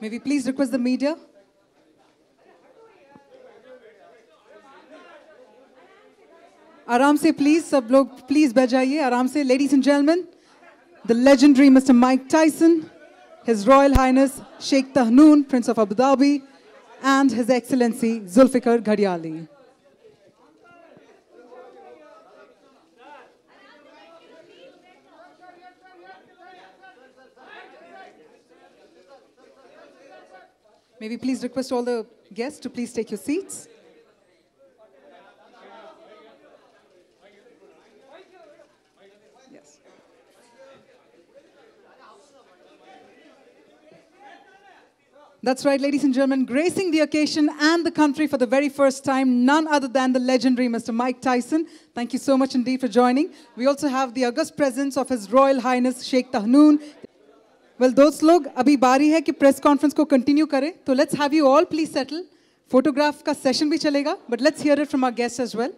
May we please request the media? आराम से please, सब लोग please बैठ जाइए आराम से. Ladies and gentlemen, the legendary Mr. Mike Tyson, His Royal Highness Sheikh Tahnoon, Prince of Abu Dhabi, and His Excellency Zulfikar Ghadiali. May we please request all the guests to please take your seats. Yes. That's right, ladies and gentlemen, gracing the occasion and the country for the very first time, none other than the legendary Mr. Mike Tyson. Thank you so much indeed for joining. We also have the august presence of His Royal Highness Sheikh Tahnoon. Well, दोस्त लोग अभी बारी है कि press conference को continue करें, तो let's have you all please settle. Photograph का सेशन भी चलेगा, but let's hear it from our guest as well.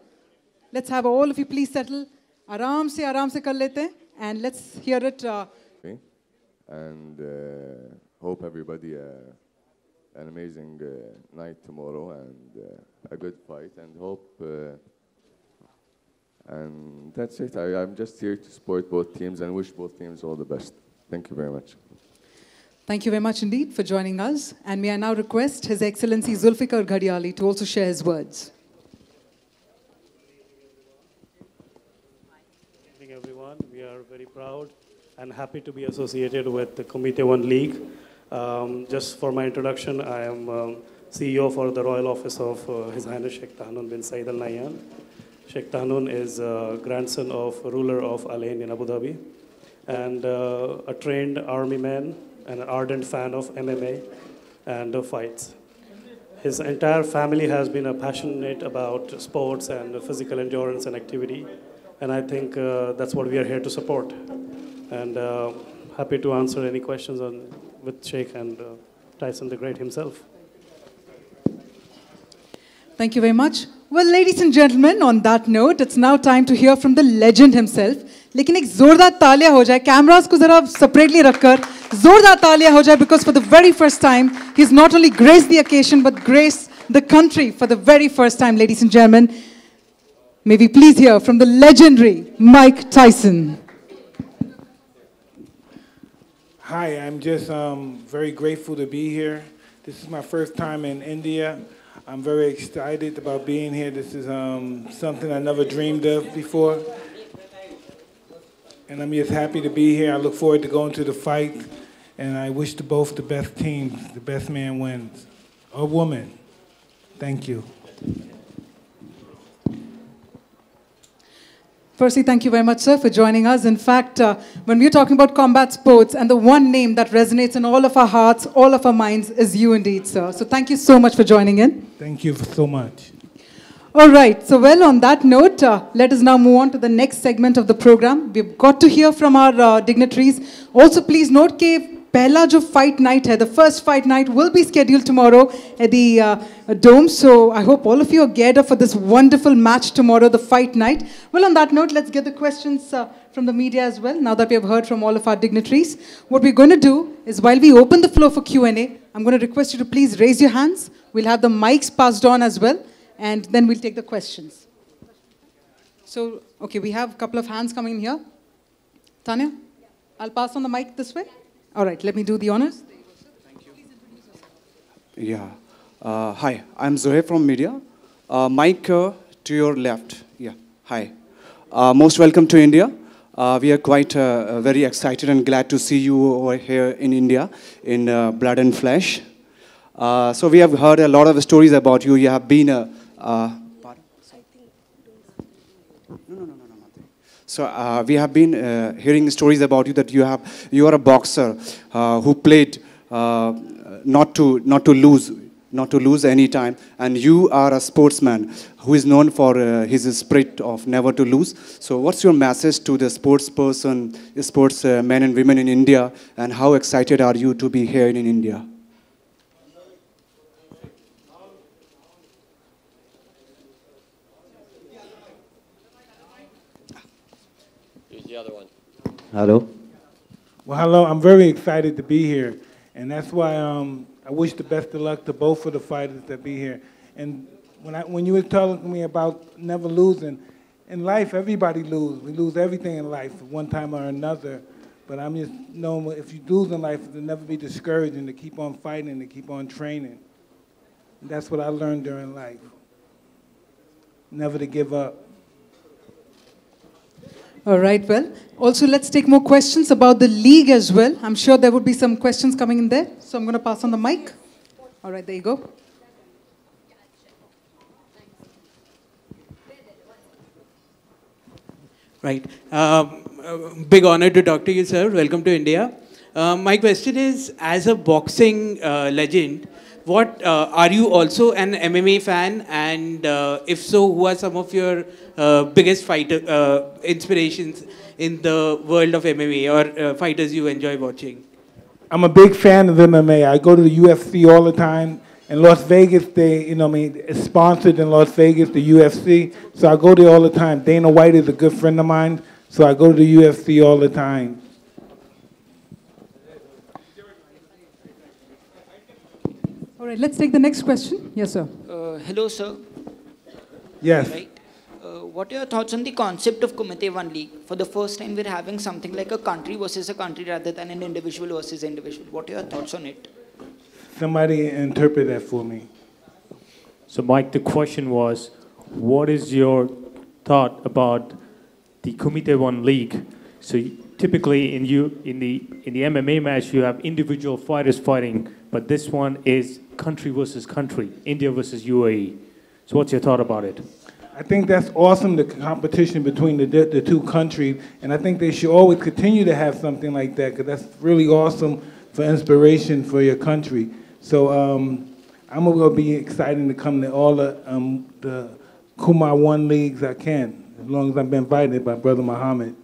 Let's have all of you please settle. आराम से कर लेते हैं, and let's hear it. And hope everybody an amazing night tomorrow and a good fight, and hope and that's it. I'm just here to support both teams and wish both teams all the best. Thank you very much. Thank you very much indeed for joining us. And may I now request His Excellency Zulfikar Ghadiali to also share his words. Good evening, everyone. We are very proud and happy to be associated with the Kumite 1 League. Just for my introduction, I am CEO for the Royal Office of His Highness Sheikh Tahnoon bin Saeed Al Nahyan. Sheikh Tahnoon is a grandson of ruler of Al Ain in Abu Dhabi, and a trained army man and an ardent fan of MMA and fights. His entire family has been passionate about sports and physical endurance and activity, and I think that's what we are here to support. And happy to answer any questions with Sheikh and Tyson the Great himself. Thank you very much. Well, ladies and gentlemen, on that note, it's now time to hear from the legend himself. लेकिन एक जोरदार तालियां हो जाए, cameras को जरा separately रखकर जोरदार तालियां हो जाए, because for the very first time he's not only graced the occasion but graced the country for the very first time. Ladies and gentlemen, may we please hear from the legendary Mike Tyson. Hi, I'm just very grateful to be here. This is my first time in India. I'm very excited about being here. This is something I never dreamed of before. And I'm just happy to be here. I look forward to going to the fight. And I wish to both the best teams, the best man wins. Or woman. Thank you. Firstly, thank you very much, sir, for joining us. In fact, when we're talking about combat sports, and the one name that resonates in all of our hearts, all of our minds, is you indeed, sir. So thank you so much for joining in. Thank you so much. All right. So, well, on that note, let us now move on to the next segment of the program. We've got to hear from our dignitaries. Also, please note that पहला जो fight night है, the first fight night will be scheduled tomorrow at the Dome. So I hope all of you are geared up for this wonderful match tomorrow, the fight night. Well, on that note, let's get the questions from the media as well, now that we have heard from all of our dignitaries. What we're going to do is, while we open the floor for Q&A, I'm going to request you to please raise your hands. We'll have the mics passed on as well, and then we'll take the questions. So, okay, we have a couple of hands coming in here. Tanya, I'll pass on the mic this way. All right, let me do the honors. Thank you. Yeah. Hi, I'm Zohaib from media. Mike, to your left. Yeah. Hi. Most welcome to India. We are quite very excited and glad to see you over here in India in blood and flesh. So we have heard a lot of stories about you. You have been a... So we have been hearing stories about you that you are a boxer who played not to lose any time, and you are a sportsman who is known for his spirit of never to lose. So what's your message to the sportsmen and women in India, and how excited are you to be here in India? The other one. Hello. Well, hello. I'm very excited to be here, and that's why I wish the best of luck to both of the fighters that be here. And when you were telling me about never losing, in life, everybody loses. We lose everything in life at one time or another. But I'm just knowing if you lose in life, to never be discouraged and to keep on fighting and to keep on training. And that's what I learned during life. Never to give up. All right, well, also let's take more questions about the league as well. I'm sure there would be some questions coming in there. So I'm going to pass on the mic. All right, there you go. Right. Big honor to talk to you, sir. Welcome to India. My question is, as a boxing legend, what are you also an MMA fan? And if so, who are some of your biggest fighter inspirations in the world of MMA or fighters you enjoy watching? I'm a big fan of MMA. I go to the UFC all the time. In Las Vegas, it's sponsored in Las Vegas, the UFC. So I go there all the time. Dana White is a good friend of mine, so I go to the UFC all the time. All right, let's take the next question. Yes, sir. Hello, sir. Yes. Right. What are your thoughts on the concept of Kumite One League? For the first time, we're having something like a country versus a country rather than an individual versus individual. What are your thoughts on it? Somebody interpret that for me. So, Mike, the question was, what is your thought about the Kumite One League? So, typically in the MMA match, you have individual fighters fighting, but this one is country versus country, India versus UAE. So, what's your thought about it? I think that's awesome, the competition between the two countries, and I think they should always continue to have something like that, because that's really awesome for inspiration for your country. So I'm going to be excited to come to all the Kumite One Leagues I can, as long as I've been invited by Brother Muhammad.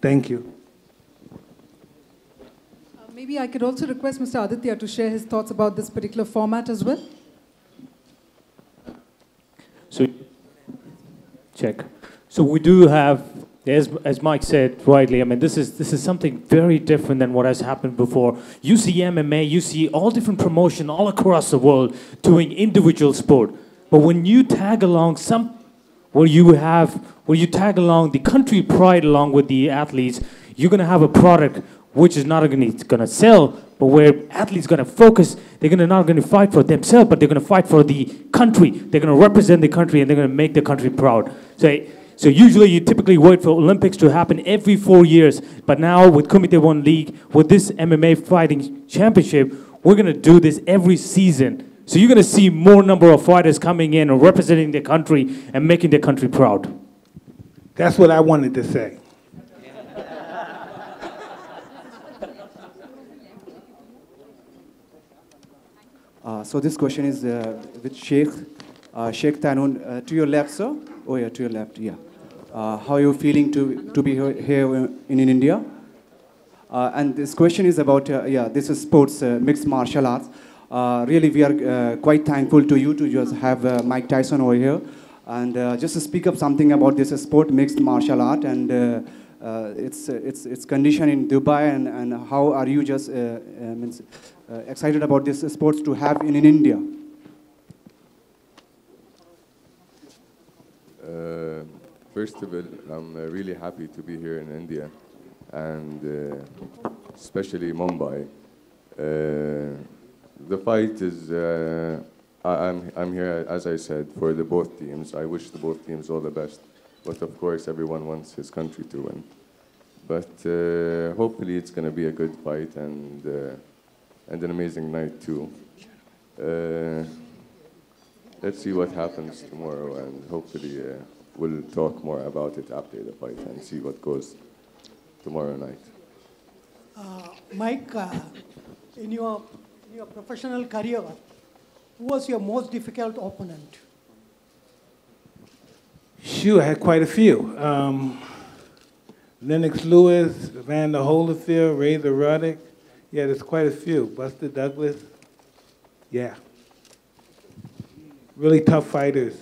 Thank you. Maybe I could also request Mr. Aditya to share his thoughts about this particular format as well. So, check. So we do have, as Mike said rightly, I mean, this is something very different than what has happened before. You see MMA, you see all different promotion all across the world doing individual sport. But when you tag along where you tag along the country pride along with the athletes, you're going to have a product which is not going to sell, but where athletes going to focus. They're not going to fight for themselves, but they're going to fight for the country. They're going to represent the country, and they're going to make the country proud. So usually you typically wait for Olympics to happen every 4 years, but now with Kumite One League, with this MMA fighting championship, we're going to do this every season. So you're going to see more number of fighters coming in and representing their country and making their country proud. That's what I wanted to say. So this question is with Sheikh Tanun. To your left, sir? Oh, yeah, to your left, yeah. How are you feeling to be here in India? And this question is about, this is sports, mixed martial arts. Really, we are quite thankful to you to just have Mike Tyson over here. And just to speak up something about this sport, mixed martial art, and its condition in Dubai, and how are you just excited about this sports to have in India? First of all, I'm really happy to be here in India, and especially Mumbai. The fight is, I'm here, as I said, for the both teams. I wish the both teams all the best, but of course everyone wants his country to win. But hopefully it's going to be a good fight and an amazing night too. Let's see what happens tomorrow, and hopefully we'll talk more about it after the fight and see what goes tomorrow night. Mike, in your professional career, who was your most difficult opponent? Shoot, I had quite a few. Lennox Lewis, Vander Holyfield, Razor Ruddock. Yeah, there's quite a few. Buster Douglas. Yeah. Really tough fighters.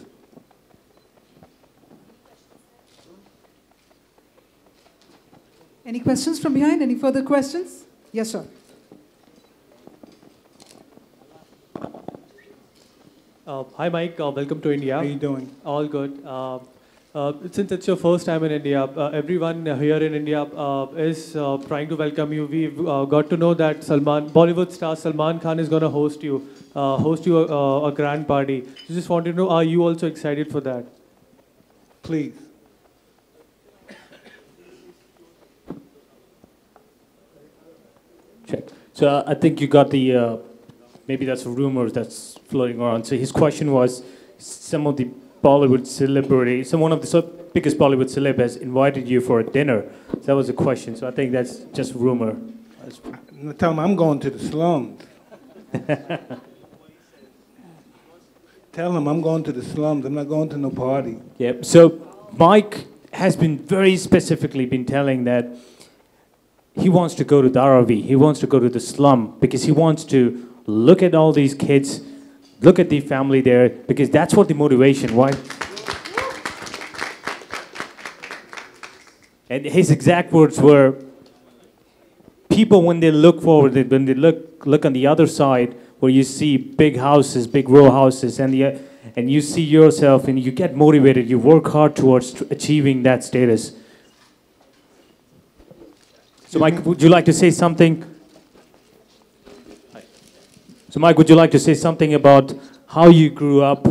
Any questions from behind? Any further questions? Yes, sir. Hi, Mike. Welcome to India. How you doing? All good. Since it's your first time in India, everyone here in India is trying to welcome you. We've got to know that Bollywood star Salman Khan is going to host you a grand party. So just want to know, are you also excited for that? Please. Check. So I think you got the, maybe that's a rumor that's floating around. So his question was, some of the Bollywood celebrity, one of the biggest Bollywood celeb has invited you for a dinner. So that was the question. So I think that's just rumor. Tell him I'm going to the slums. Tell him I'm going to the slums. I'm not going to no party. Yep. So Mike has been very specifically been telling that he wants to go to Dharavi. He wants to go to the slum because he wants to look at all these kids, look at the family there, because that's what the motivation, why? And his exact words were, people when they look forward, when they look on the other side, where you see big houses, big row houses, and you see yourself and you get motivated, you work hard towards achieving that status. So Mike, would you like to say something? So Mike, would you like to say something about how you grew up?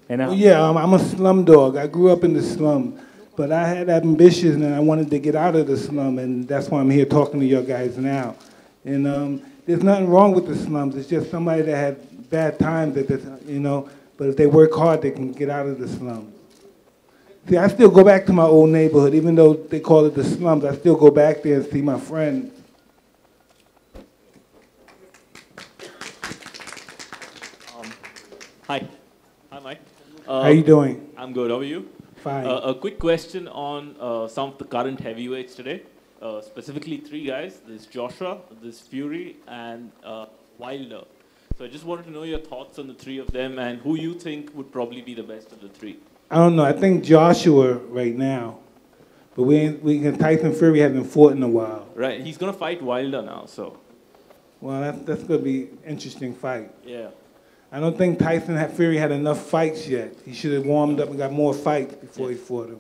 And I'm a slum dog. I grew up in the slum, but I had ambitions and I wanted to get out of the slum, and that's why I'm here talking to you guys now. And there's nothing wrong with the slums. It's just somebody that had bad times, but if they work hard, they can get out of the slums. See, I still go back to my old neighborhood, even though they call it the slums. I still go back there and see my friends. Hi, Mike. How you doing? I'm good. How are you? Fine. A quick question on some of the current heavyweights today. Specifically, three guys. There's Joshua, there's Fury, and Wilder. So I just wanted to know your thoughts on the three of them and who you think would probably be the best of the three. I don't know. I think Joshua right now, but Tyson Fury hasn't fought in a while. Right. He's gonna fight Wilder now. So. Well, that's gonna be an interesting fight. Yeah. I don't think Fury had enough fights yet. He should have warmed up and got more fights before he fought him.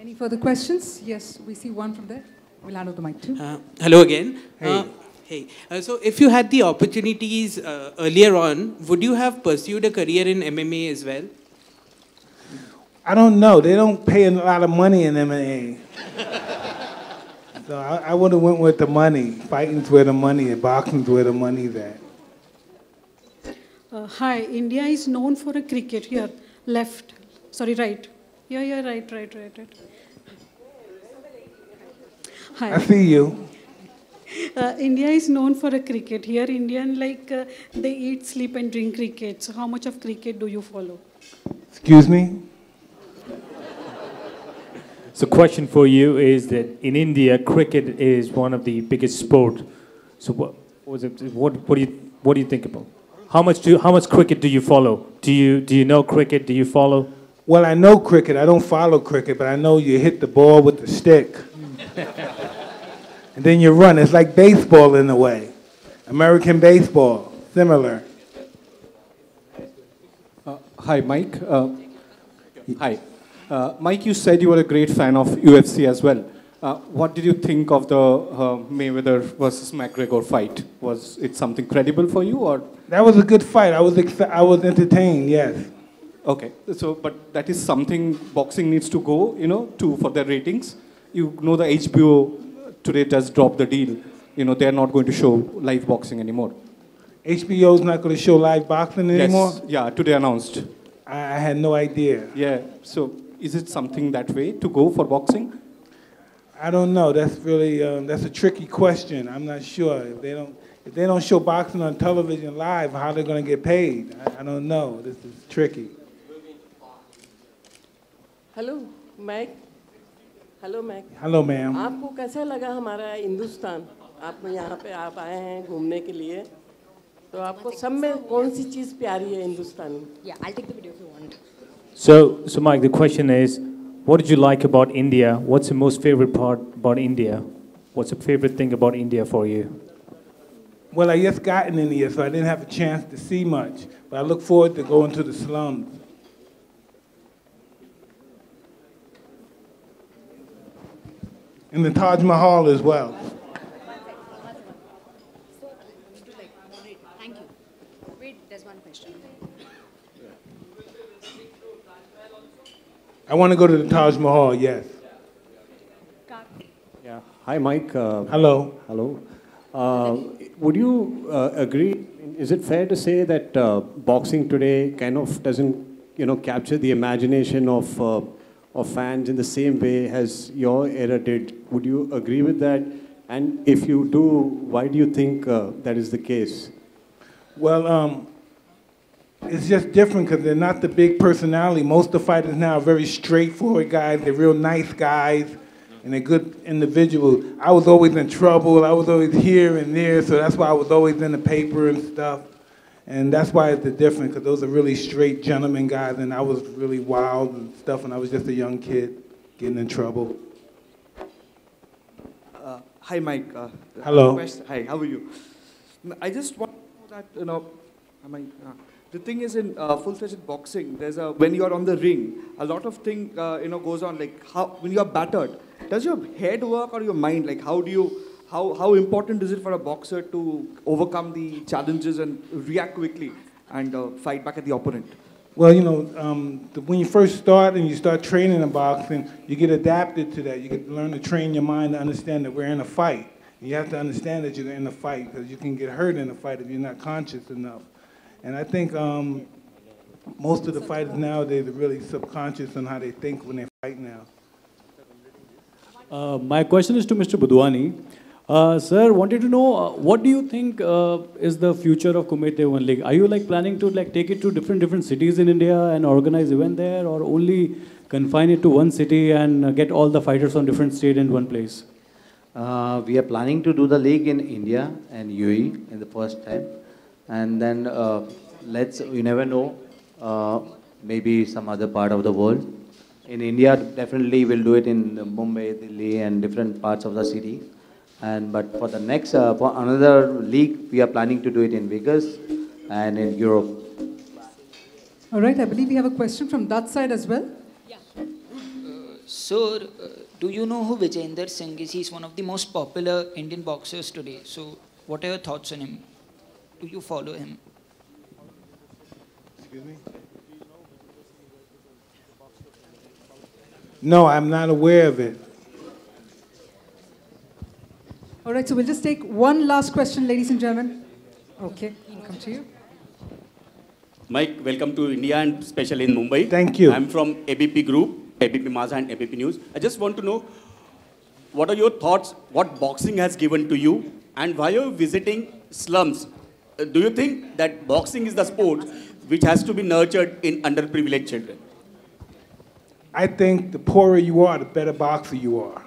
Any further questions? Yes, we see one from there. We'll hand over the mic too. Hello again. Hey. Hey. So if you had the opportunities earlier on, would you have pursued a career in MMA as well? I don't know. They don't pay a lot of money in MMA. So I would have went with the money. Fighting's where the money is. Boxing's where the money's at. Hi, India is known for a cricket. Here, left. Sorry, right. Yeah, right. Hi. I see you. India is known for a cricket. Here, Indian, they eat, sleep, and drink cricket. So how much of cricket do you follow? Excuse me? So question for you is that in India, cricket is one of the biggest sport. So what do you think about? How much cricket do you follow? Do you know cricket? Do you follow? Well, I know cricket. I don't follow cricket, but I know you hit the ball with the stick. And then you run. It's like baseball in a way. American baseball, similar. Hi, Mike. Hi. Mike, you said you were a great fan of UFC as well. What did you think of the Mayweather versus McGregor fight? Was it something credible for you, or? That was a good fight. I was entertained. Yes. Okay. So, but that is something boxing needs to go, for their ratings. The HBO today just dropped the deal. They are not going to show live boxing anymore. HBO's not going to show live boxing anymore? Yes. Yeah, today announced. I had no idea. Yeah. So, is it something that way to go for boxing? I don't know. That's really that's a tricky question. I'm not sure. If they don't show boxing on television live, how they're going to get paid? I don't know. This is tricky. Hello, Mike. Hello, Mike. Hello, ma'am. आपको कैसा लगा हमारा हिंदुस्तान? आप यहाँ पे आप आए हैं घूमने के लिए, तो आपको सब में कौन सी चीज़ प्यारी है हिंदुस्तानी? Yeah, I'll take the video if you want. So Mike, the question is, what did you like about India? What's the most favorite part about India? What's the favorite thing about India for you? Well, I just got in India, so I didn't have a chance to see much. But I look forward to going to the slums. And the Taj Mahal as well. Thank you. Wait, there's one question. I want to go to the Taj Mahal, yes. Yeah. Hi, Mike. Hello. Hello. Would you agree? Is it fair to say that boxing today kind of doesn't, capture the imagination of fans in the same way as your era did? Would you agree with that? And if you do, why do you think that is the case? Well, it's just different because they're not the big personality. Most of the fighters now are very straightforward guys. They're real nice guys, and they're good individuals. I was always in trouble. I was always here and there, so that's why I was always in the paper and stuff. And that's why it's different, because those are really straight gentleman guys, and I was really wild and stuff, and I was just a young kid getting in trouble. Hi, Mike. Hello. Hi, how are you? I just want to know that, the thing is in full-fledged boxing, there's when you're on the ring, a lot of thing, goes on, like when you're battered, does your head work or your mind? Like how important is it for a boxer to overcome the challenges and react quickly and fight back at the opponent? Well, when you first start and you start training in boxing, you get adapted to that. You get to learn to train your mind to understand that we're in a fight. You have to understand that you're in a fight, because you can get hurt in a fight if you're not conscious enough. And I think most of the fighters nowadays are really subconscious on how they think when they fight now. My question is to Mr. Budwani. Sir, wanted to know, what do you think is the future of Kumite One League? Are you planning to take it to different cities in India and organize event there, or only confine it to one city and get all the fighters on different state in one place? We are planning to do the league in India and UAE in the first time. And then you never know, maybe some other part of the world. In India, definitely we'll do it in Mumbai, Delhi, and different parts of the city. But for the next, for another league, we are planning to do it in Vegas and in Europe. All right, I believe we have a question from that side as well. Sir, do you know who Vijayender Singh is? He's one of the most popular Indian boxers today. So what are your thoughts on him? Do you follow him? Excuse me? No, I'm not aware of it. All right, so we'll just take one last question, ladies and gentlemen. Okay, I'll come to you. Mike, welcome to India and especially in Mumbai. Thank you. I'm from ABP Group, ABP Maza and ABP News. I just want to know, what are your thoughts, what boxing has given to you, and why are you visiting slums? Do you think that boxing is the sport which has to be nurtured in underprivileged children? I think the poorer you are, the better boxer you are.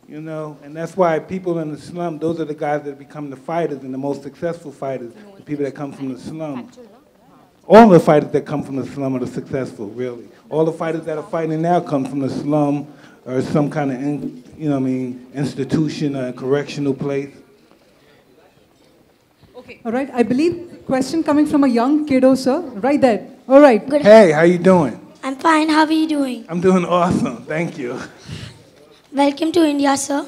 And that's why people in the slum, those are the guys that become the fighters and the most successful fighters, the people that come from the slum. All the fighters that come from the slum are the successful, really. All the fighters that are fighting now come from the slum or some kind of, institution or correctional place. All right, I believe question coming from a young kiddo, sir. Right there. All right. Hey, how you doing? I'm fine. How are you doing? I'm doing awesome. Thank you. Welcome to India, sir.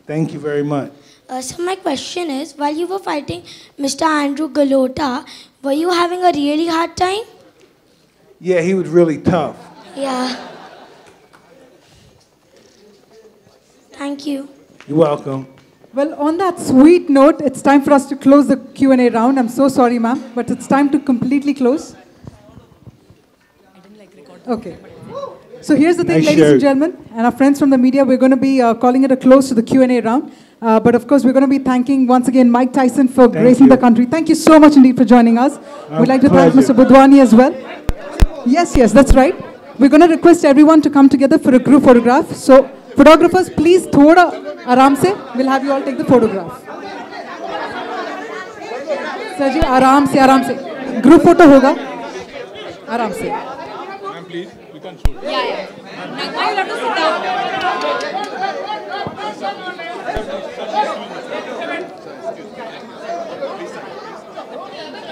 Thank you very much. So my question is, while you were fighting Mr. Andrew Galota, were you having a really hard time? Yeah, he was really tough. Yeah. Thank you. You're welcome. Well, on that sweet note, it's time for us to close the Q&A round. I'm so sorry, ma'am, but it's time to completely close. Okay. So here's the thing, ladies and gentlemen, and our friends from the media, we're going to be calling it a close to the Q&A round. But of course, we're going to be thanking once again Mike Tyson for gracing the country. Thank you so much indeed for joining us. We'd like to thank Mr. Budwani as well. Yes, that's right. We're going to request everyone to come together for a group photograph. So photographers, please, thoda aram se. We'll have you all take the photograph. Sir ji, aram se. Group photo hoga. Aram se. Please. You can shoot. Yeah, yeah. Now you have to sit down.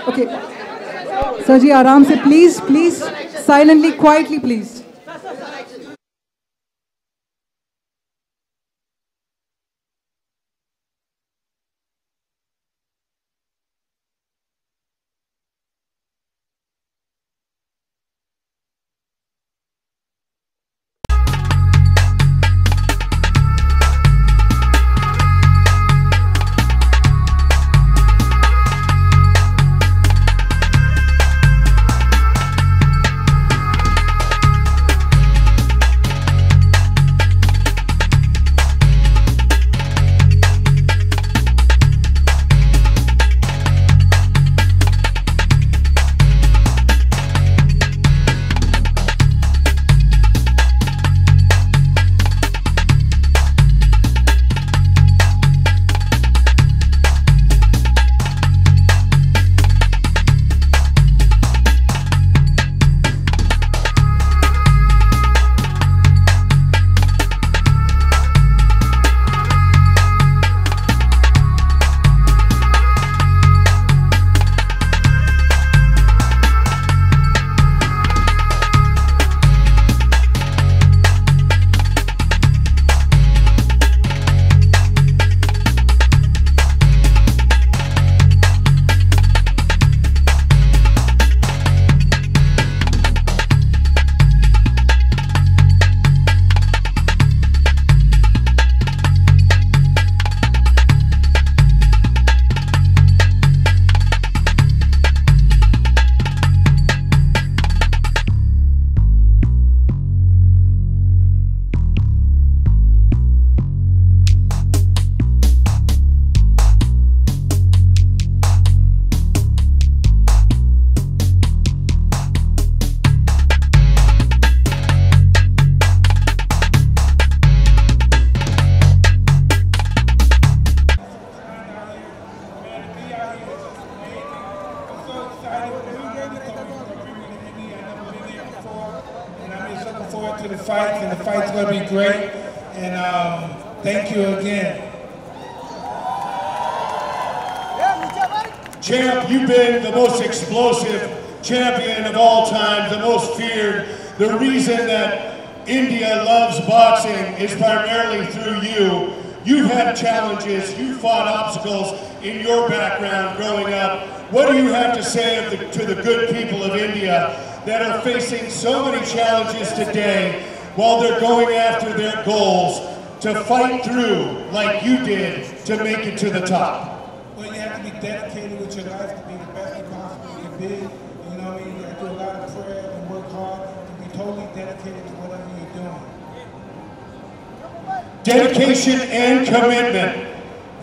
Okay. Sir ji, आराम से please, please, silently, quietly, please. To the fights, and the fight's going to be great. And thank you again. Champ, you've been the most explosive champion of all time, the most feared. The reason that India loves boxing is primarily through you. You've had challenges, you've fought obstacles in your background growing up. What do you have to say to the good people of India that are facing so many challenges today while they're going after their goals to fight through like you did to make it to the top? Well, you have to be dedicated with your life to be the best you possibly can be. You know what I mean? You have to do a lot of prayer and work hard to be totally dedicated to whatever you're doing. Dedication and commitment.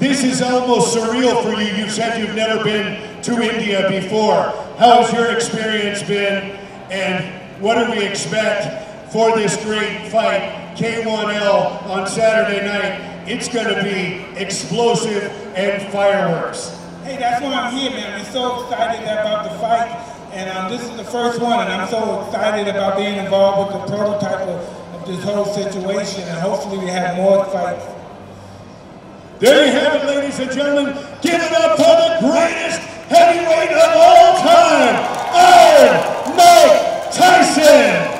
This is almost surreal for you. You've said you've never been to India before. How has your experience been? And what do we expect for this great fight, K1L, on Saturday night? It's going to be explosive and fireworks. Hey, that's why I'm here, man. I'm so excited about the fight. And this is the first one, and I'm so excited about being involved with the prototype of this whole situation. And hopefully we have more fights. There you have it, ladies and gentlemen. Give it up for the greatest heavyweight of all time, Mike Tyson.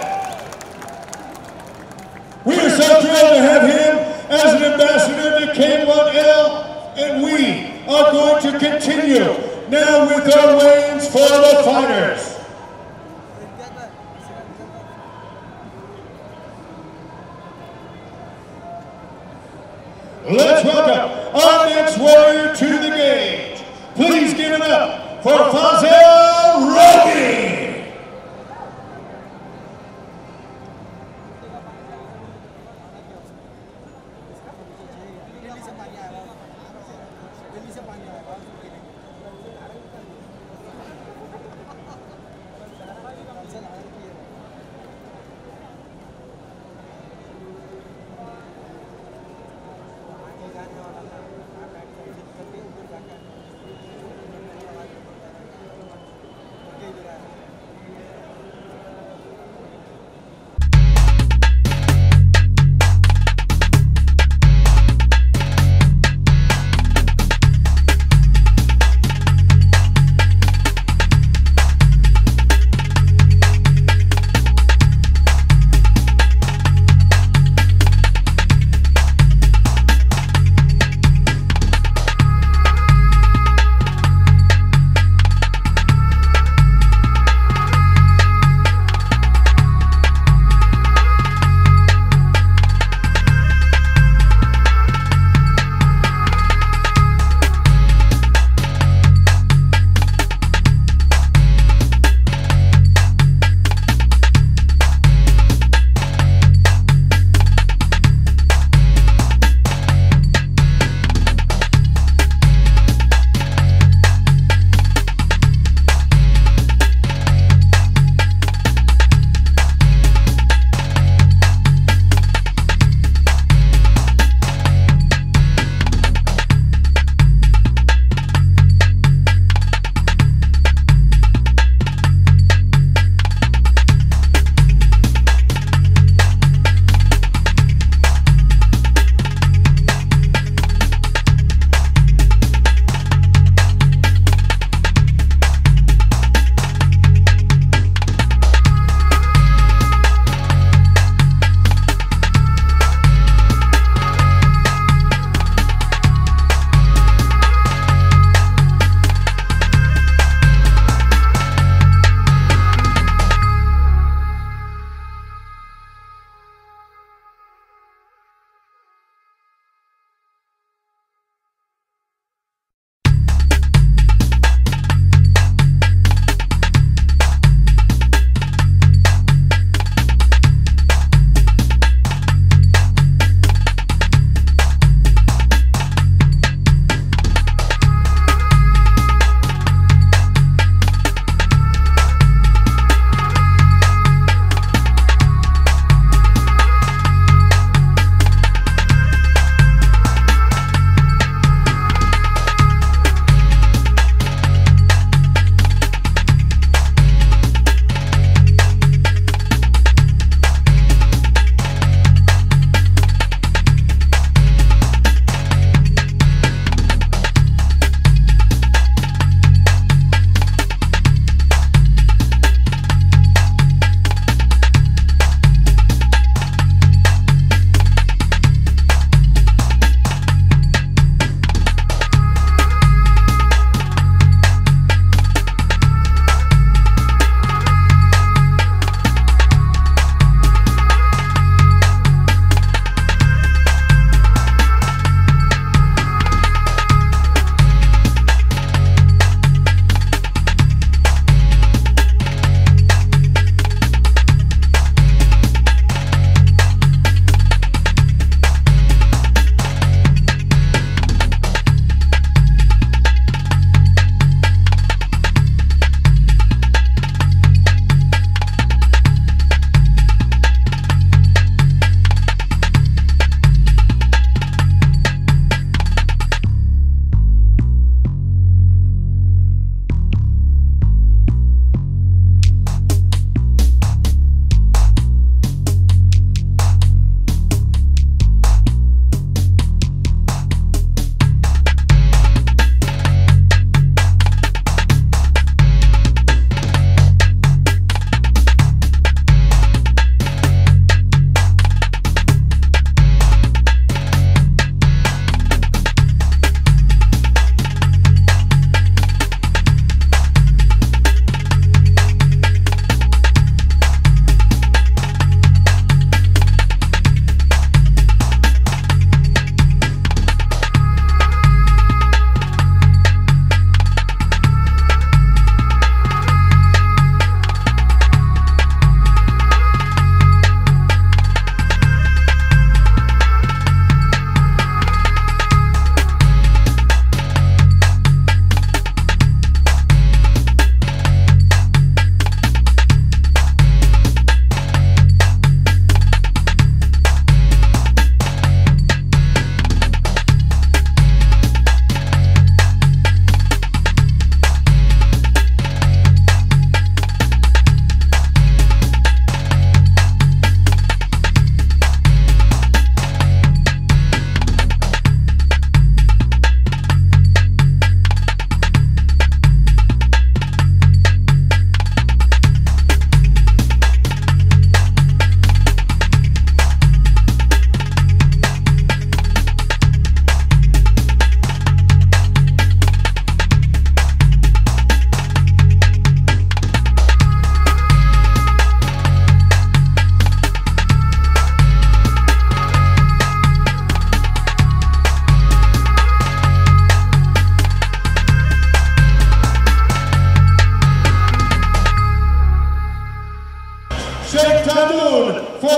We are so thrilled to have him as an ambassador to K1L, and we are going to continue now with our weigh-ins for the fighters. Let's welcome our next warrior to the cage. Please give it up for Fazel Roby.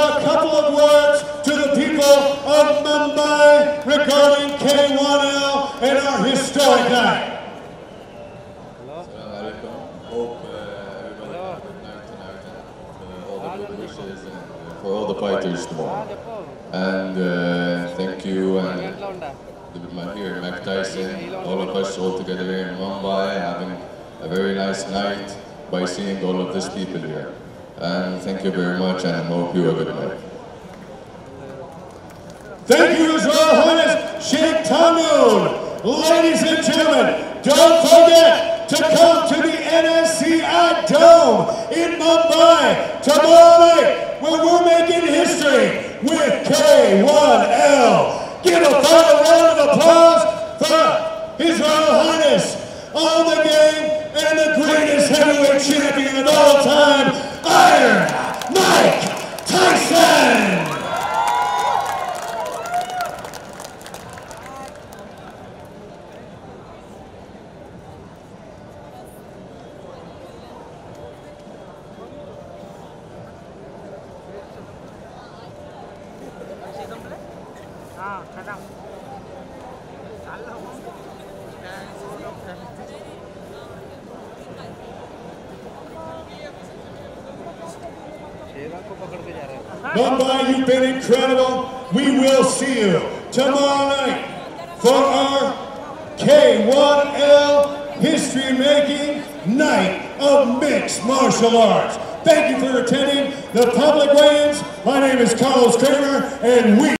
a couple of words to the people of Mumbai regarding K1L and our historic night. Hope everybody had a good night tonight and all the good wishes and for all the fighters tomorrow. And thank you and here Mike Tyson, all of us all together here in Mumbai having a very nice night by seeing all of these people here. And thank you very much and I hope you have a good night. Thank you, His Royal Highness Sheikh Tahmoon. Ladies and gentlemen, don't forget to come to the NSCI Dome in Mumbai tomorrow night when we're making history with K1L. Give a final round of applause for His Royal Highness on the game and the greatest heavyweight champion of all time, Iron Mike Tyson! Mumbai, you've been incredible. We will see you tomorrow night for our K1L history-making night of mixed martial arts. Thank you for attending the public weigh-ins. My name is Carlos Kramer, and we